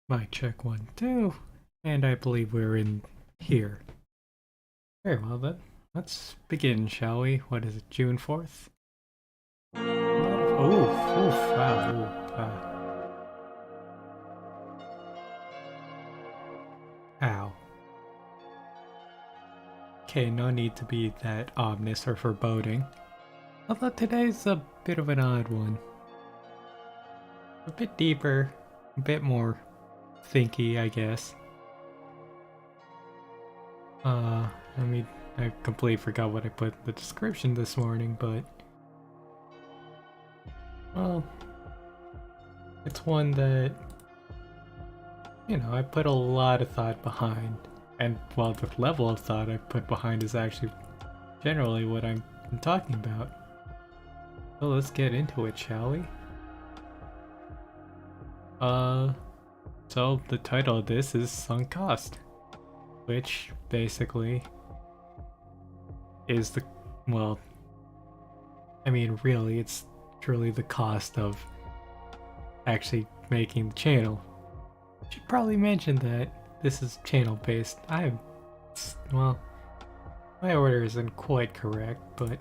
Mic check 1, 2, and I believe we're in here. Very well then. Let's begin, shall we? What is it, June 4th? Oof, wow, ow. Okay, no need to be that ominous or foreboding. Although today's a bit of an odd one. A bit deeper, a bit more thinky, I guess. I mean, I completely forgot what I put in the description this morning, but well, it's one that, I put a lot of thought behind. And while the level of thought I put behind is actually generally what I'm talking about. So let's get into it, shall we? So the title of this is Sunk Cost, which basically is well, I mean, really, it's truly the cost of actually making the channel. Should probably mention that this is channel based. Well, my order isn't quite correct, but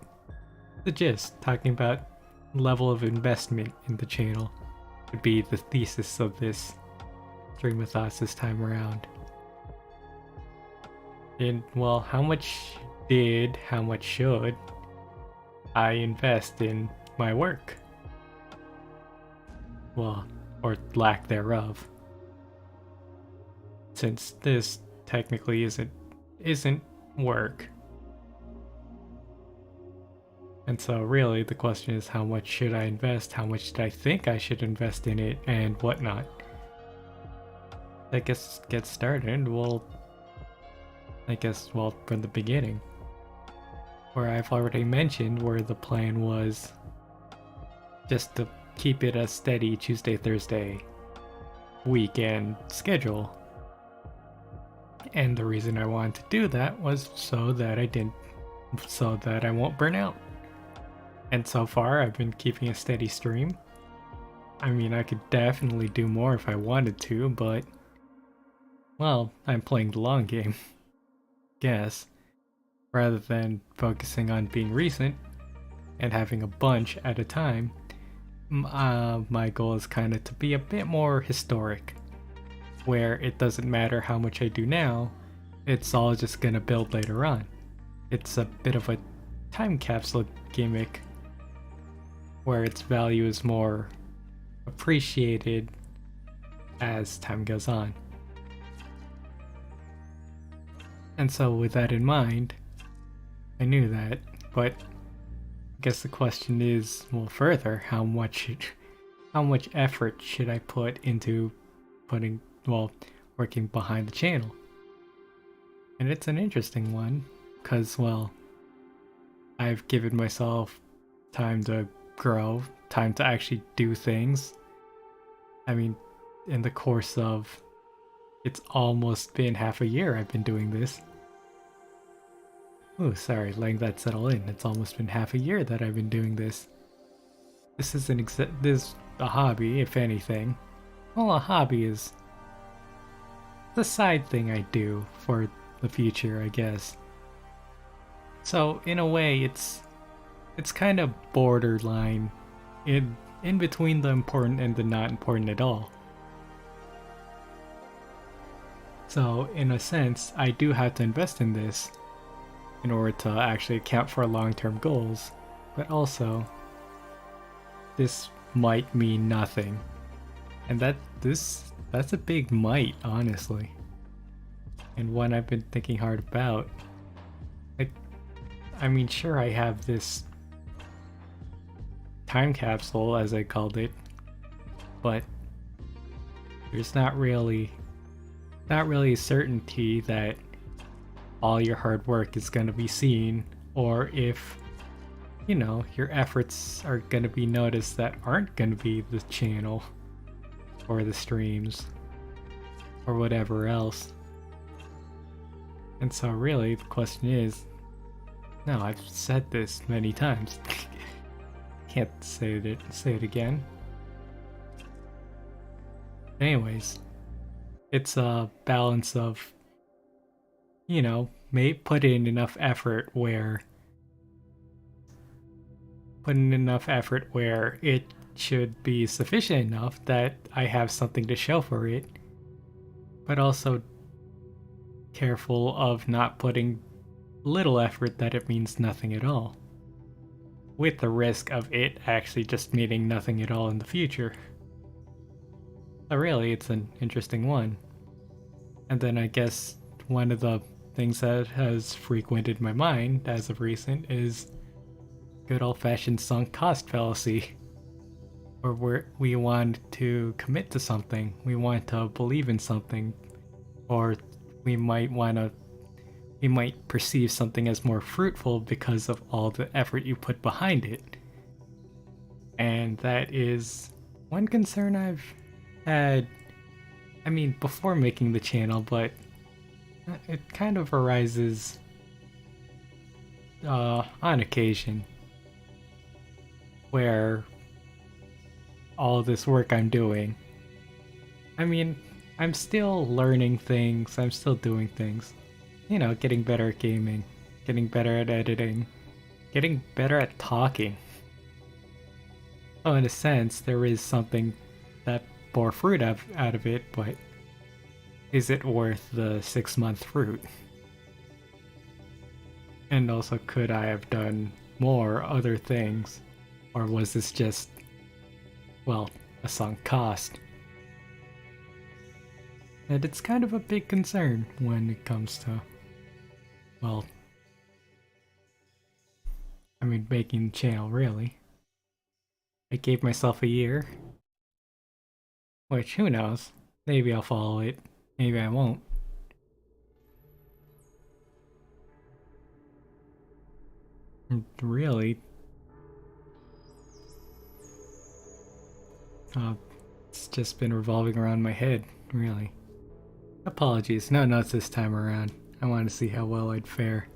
the gist, talking about level of investment in the channel, would be the thesis of this stream of thoughts this time around. And well, how much should I invest in my work? Well, or lack thereof. Since this technically isn't work. And so really the question is, how much should I invest? How much did I think I should invest in it, and whatnot? I guess get started. From the beginning, where I've already mentioned where the plan was just to keep it a steady Tuesday, Thursday weekend schedule. And the reason I wanted to do that was so that I won't burn out. And so far, I've been keeping a steady stream. I mean, I could definitely do more if I wanted to, but well, I'm playing the long game, guess, rather than focusing on being recent and having a bunch at a time. My goal is kind of to be a bit more historic, where it doesn't matter how much I do now, it's all just gonna build later on. It's a bit of a time capsule gimmick, where its value is more appreciated as time goes on. And so with that in mind, I knew that, but I guess the question is, well, further, how much effort should I put into working behind the channel? And it's an interesting one, because, well, I've given myself time to grow, time to actually do things. I mean, in the course of, it's almost been half a year I've been doing this. Oh, sorry, letting that settle in. It's almost been half a year that I've been doing this. This is a hobby, if anything. Well, a hobby is the side thing I do for the future, I guess. So in a way, it's kind of borderline, in between the important and the not important at all. So in a sense, I do have to invest in this in order to actually account for long-term goals, but also this might mean nothing, and that's a big might, honestly, and one I've been thinking hard about. I mean, sure, I have this time capsule, as I called it, but there's not really certainty that all your hard work is going to be seen, or if your efforts are going to be noticed that aren't going to be the channel or the streams or whatever else. And so really the question is, no, I've said this many times. Can't say it again. Anyways, it's a balance of, may put in enough effort where it should be sufficient enough that I have something to show for it, but also careful of not putting little effort that it means nothing at all, with the risk of it actually just meaning nothing at all in the future. So really, it's an interesting one. And then I guess one of the things that has frequented my mind as of recent is good old-fashioned sunk cost fallacy, where we want to commit to something, we want to believe in something, or we might perceive something as more fruitful because of all the effort you put behind it. And that is one concern I've had, before making the channel, but it kind of arises on occasion, where all this work I'm doing, I'm still learning things, I'm still doing things, getting better at gaming, getting better at editing, getting better at talking. Oh, in a sense, there is something that bore fruit out of it, but is it worth the 6-month fruit? And also, could I have done more other things? Or was this just, well, a sunk cost? And it's kind of a big concern when it comes to, well, making the channel, really. I gave myself a year, which, who knows? Maybe I'll follow it, maybe I won't. Really, it's just been revolving around my head, really. Apologies, no notes this time around. I wanted to see how well I'd fare.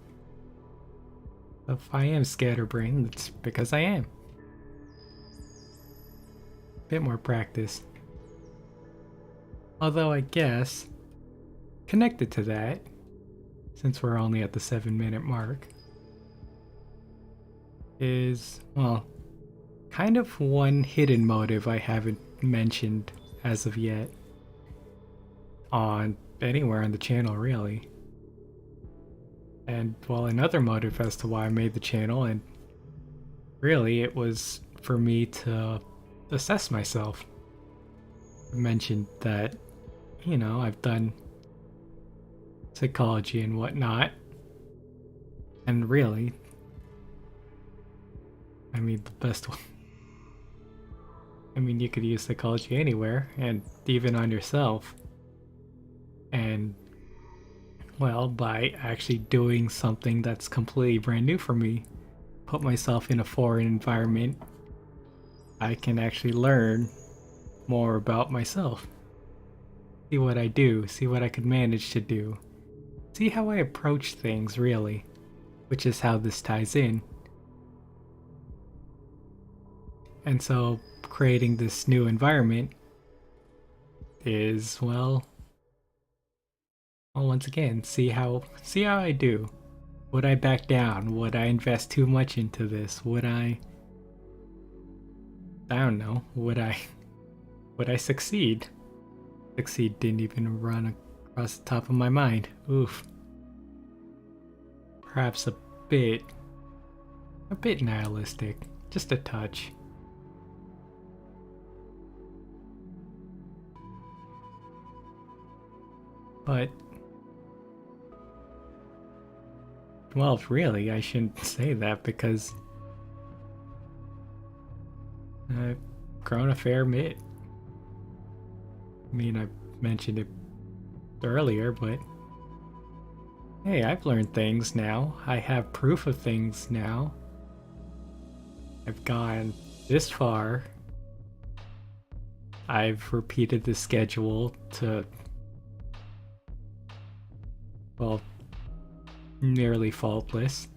If I am scatterbrained, it's because I am. Bit more practice. Although I guess, connected to that, since we're only at the 7-minute mark, is, well, kind of one hidden motive I haven't mentioned as of yet on anywhere on the channel, really. And, well, another motive as to why I made the channel, and really it was for me to assess myself. I mentioned that, I've done psychology and whatnot, and really, the best one. You could use psychology anywhere, and even on yourself. And, well, by actually doing something that's completely brand new for me, put myself in a foreign environment, I can actually learn more about myself. See what I do, see what I could manage to do, see how I approach things, really, which is how this ties in. And so, creating this new environment is, well, once again, see how I do. Would I back down? Would I invest too much into this? Would I don't know, would I succeed? Succeed didn't even run across the top of my mind. Oof. Perhaps a bit nihilistic, just a touch. But, well, really, I shouldn't say that because I've grown a fair bit. I mentioned it earlier, but hey, I've learned things now. I have proof of things now. I've gone this far. I've repeated the schedule to, well, nearly faultless.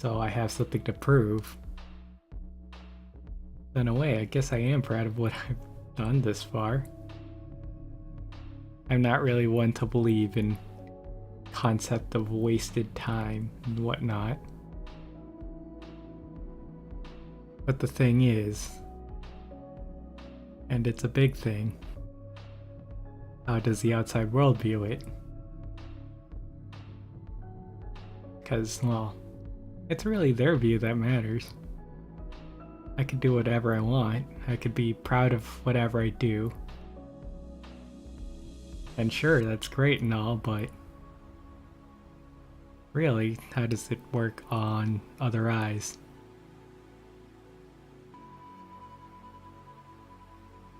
So I have something to prove. In a way, I guess I am proud of what I've done this far. I'm not really one to believe in concept of wasted time and whatnot. But the thing is, and it's a big thing, how does the outside world view it? Because, well, it's really their view that matters. I could do whatever I want. I could be proud of whatever I do. And sure, that's great and all, but really, how does it work on other eyes?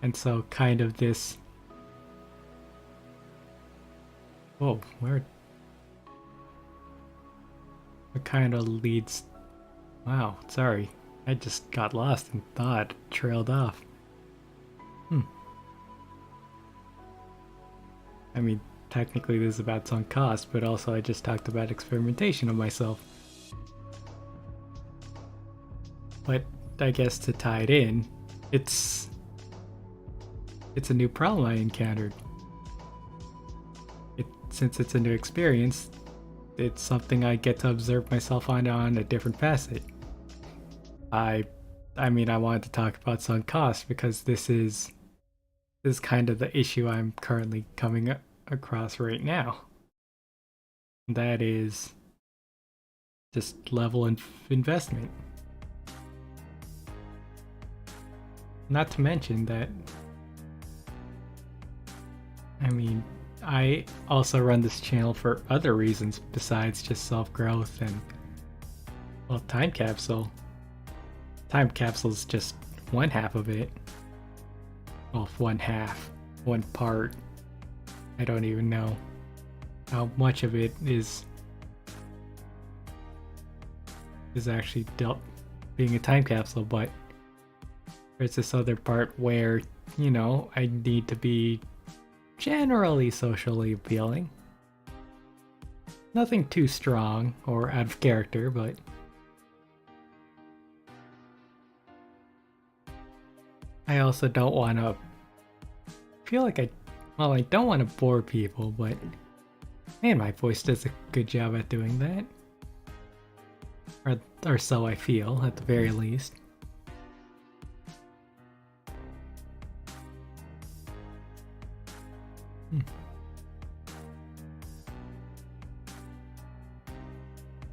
And so kind of this... Whoa, where... It kind of leads... Wow, sorry. I just got lost and thought, trailed off. I mean, technically this is about sunk cost, but also I just talked about experimentation of myself. But I guess to tie it in, it's a new problem I encountered. Since it's a new experience, it's something I get to observe myself on a different facet. I mean, I wanted to talk about sunk cost because this is kind of the issue I'm currently coming across right now. That is just level of investment. Not to mention that, I mean, I also run this channel for other reasons besides just self-growth and, well, time capsule. Time capsule is just one half of it. Well, one part. I don't even know how much of it is actually being a time capsule, but there's this other part where, you know, I need to be generally socially appealing. Nothing too strong or out of character, but I also don't want to feel like I don't want to bore people, but man, my voice does a good job at doing that. Or so I feel, at the very least.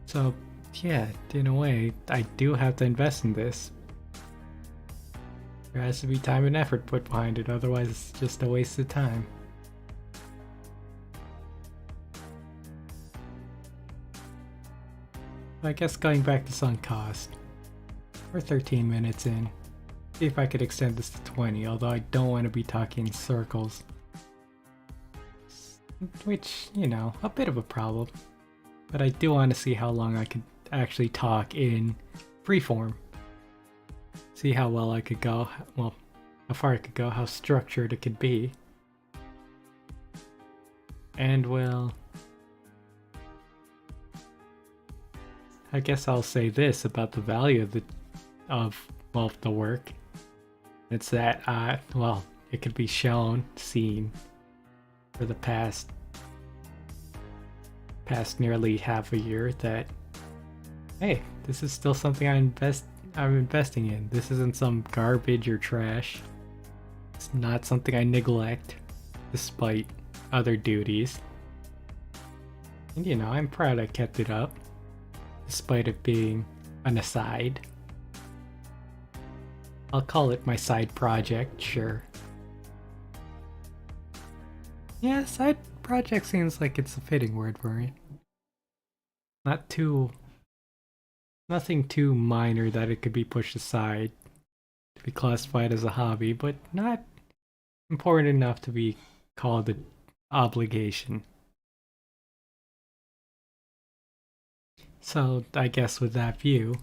So, yeah, in a way, I do have to invest in this. There has to be time and effort put behind it, otherwise it's just a waste of time. I guess going back to sunk cost. We're 13 minutes in. See if I could extend this to 20, although I don't want to be talking in circles. Which, you know, a bit of a problem. But I do want to see how long I could actually talk in freeform. See how well I could go, well, how far I could go, how structured it could be. And well, I guess I'll say this about the value of the work. It's that, well, it could be seen for the past nearly half a year that, hey, this is still something I'm investing in. This isn't some garbage or trash. It's not something I neglect despite other duties. And you know, I'm proud I kept it up despite it being an aside. I'll call it my side project, sure. Yeah, side project seems like it's a fitting word for it. Nothing too minor that it could be pushed aside to be classified as a hobby, but not important enough to be called an obligation. So I guess with that view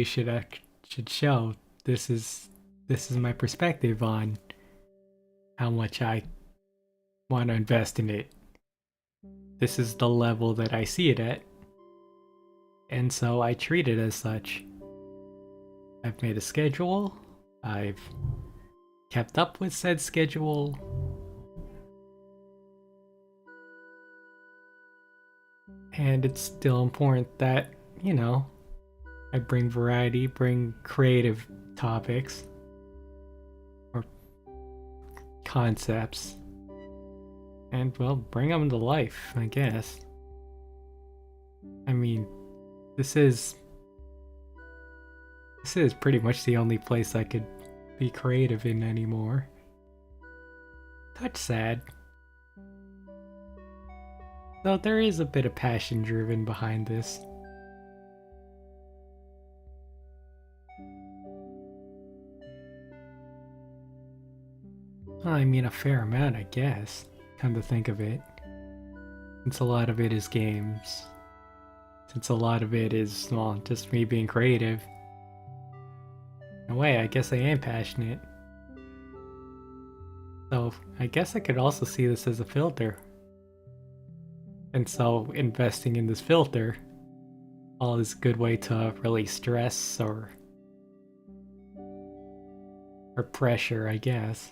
should show this is my perspective on how much I want to invest in it. This is the level that I see it at, and so I treat it as such. I've made a schedule, I've kept up with said schedule. And it's still important that, you know, I bring variety, bring creative topics or concepts, and, well, bring them to life, I guess. I mean, this is pretty much the only place I could be creative in anymore. Touch sad. Though there is a bit of passion driven behind this. I mean, a fair amount, I guess, come to think of it. Since a lot of it is games. Since a lot of it is, well, just me being creative. In a way, I guess I am passionate. So, I guess I could also see this as a filter. And so, investing in this filter, all is a good way to release stress or pressure, I guess.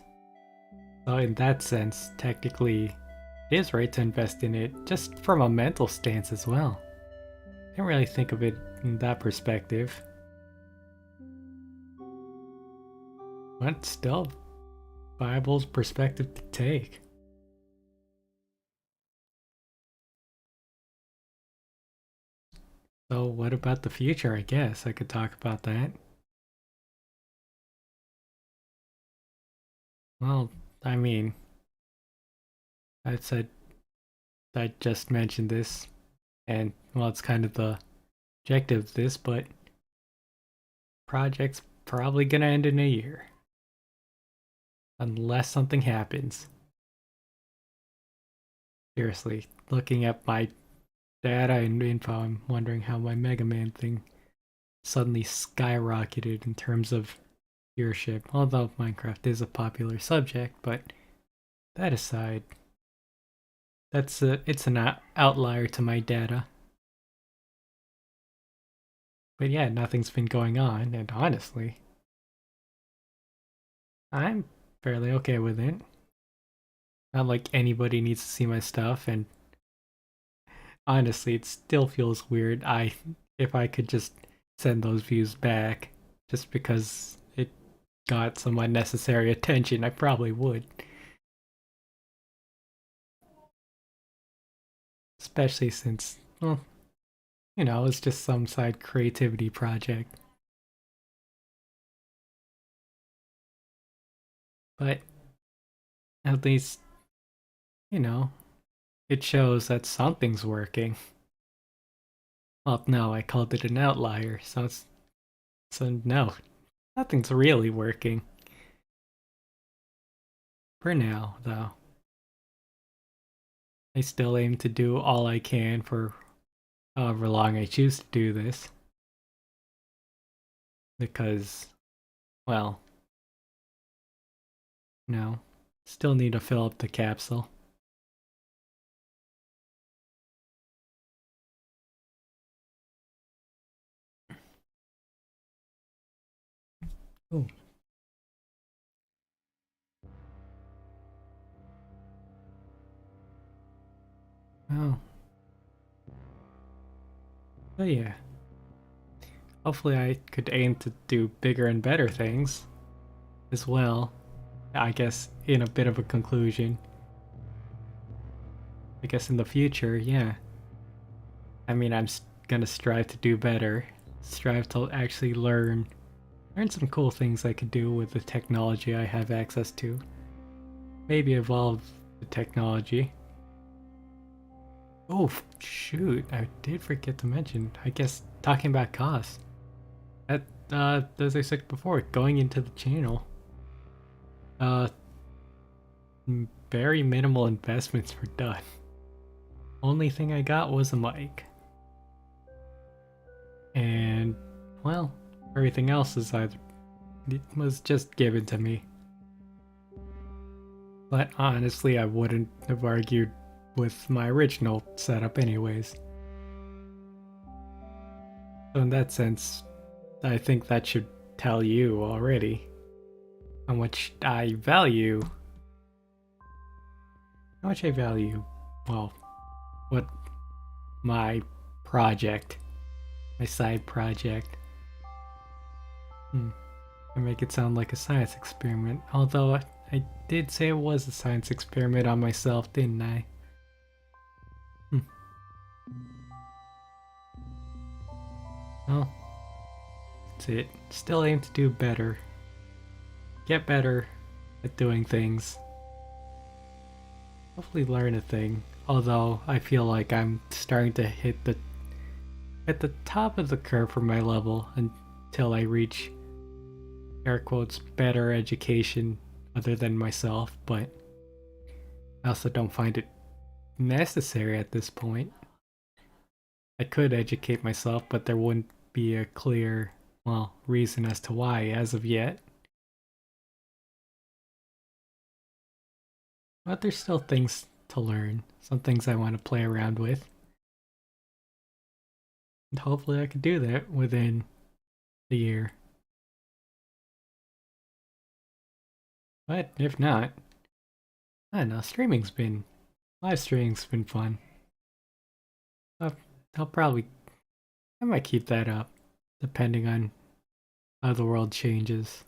So in that sense, technically, it is right to invest in it, just from a mental stance as well. I didn't really think of it in that perspective. But still, Bible's perspective to take. So what about the future, I guess? I could talk about that. Well, I mean, I said I just mentioned this, and, well, it's kind of the objective of this, but project's probably gonna end in a year. Unless something happens. Seriously, looking at my data and info, I'm wondering how my Mega Man thing suddenly skyrocketed in terms of viewership. Although Minecraft is a popular subject, but that aside, it's an outlier to my data. But yeah, nothing's been going on, and honestly, I'm fairly okay with it. Not like anybody needs to see my stuff, and honestly, it still feels weird. If I could just send those views back, just because it got some unnecessary attention, I probably would. Especially since, well, it's just some side creativity project. But at least, you know, it shows that something's working. Well, no, I called it an outlier, so no, nothing's really working. For now, though. I still aim to do all I can for however long I choose to do this. Because, well, still need to fill up the capsule. Ooh. Oh. But yeah. Hopefully I could aim to do bigger and better things as well. I guess in a bit of a conclusion. I guess in the future, yeah. I mean, I'm gonna strive to do better. Strive to actually learn some cool things I could do with the technology I have access to. Maybe evolve the technology. Oh, shoot, I did forget to mention, I guess, talking about costs. As I said before, going into the channel, uh, very minimal investments were done. Only thing I got was a mic. And, well, everything else it was just given to me. But honestly, I wouldn't have argued with my original setup anyways. So in that sense, I think that should tell you already. how much I value. How much I value, well, what my project, my side project. I make it sound like a science experiment, although I did say it was a science experiment on myself, didn't I? Well, that's it. Still aim to do better. Get better at doing things. Hopefully learn a thing. Although I feel like I'm starting to hit at the top of the curve for my level until I reach air quotes better education other than myself, but I also don't find it necessary at this point. I could educate myself, but there wouldn't be a clear, well, reason as to why as of yet. But there's still things to learn, some things I want to play around with. And hopefully I could do that within the year. But if not, I don't know, live streaming's been fun. I'll probably, I might keep that up, depending on how the world changes.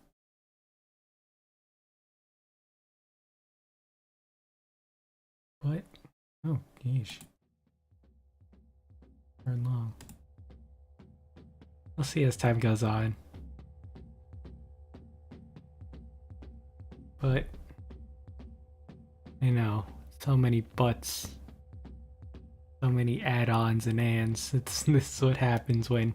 What? Oh, geez. Run long. We'll see as time goes on. But, I know, so many buts, so many add-ons and ands. This is what happens when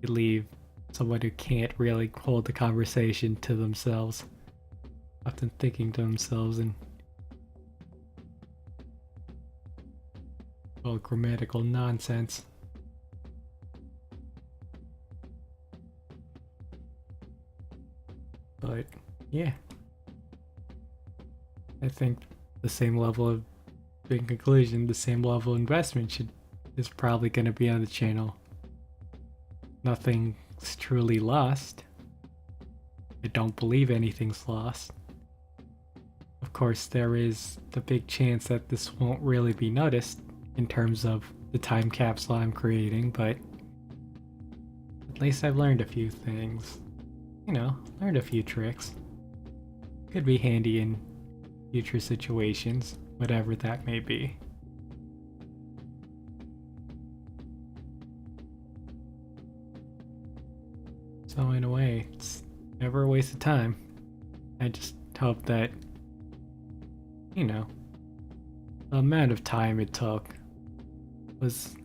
you leave someone who can't really hold the conversation to themselves. Often thinking to themselves and well, grammatical nonsense. But yeah, I think the same level of, in conclusion, the same level of investment is probably going to be on the channel. Nothing's truly lost. I don't believe anything's lost. Of course, there is the big chance that this won't really be noticed in terms of the time capsule I'm creating, but at least I've learned a few things. You know, learned a few tricks. Could be handy in future situations, whatever that may be. So in a way, it's never a waste of time. I just hope that, you know, the amount of time it took was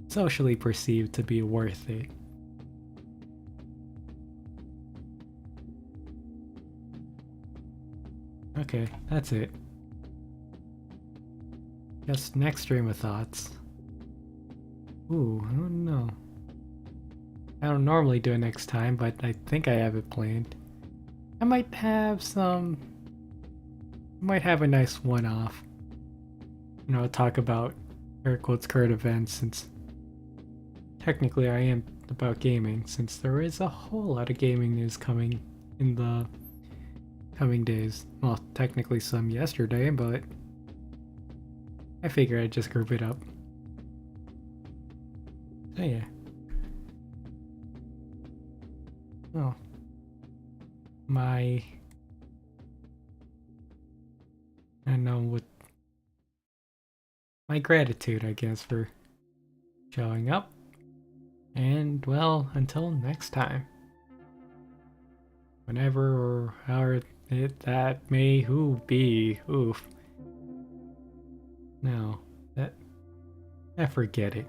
socially perceived to be worth it. Okay, that's it. Guess next stream of thoughts. Ooh, I don't know. I don't normally do it next time, but I think I have it planned. I might have a nice one-off. You know, talk about air quotes current events, since technically I am about gaming, since there is a whole lot of gaming news coming in the coming days. Well, technically some yesterday, but I figure I'd just group it up. So yeah. Oh. I don't know what my gratitude, I guess, for showing up. And well, until next time. Whenever or however that may who be. Oof. No, I forget it.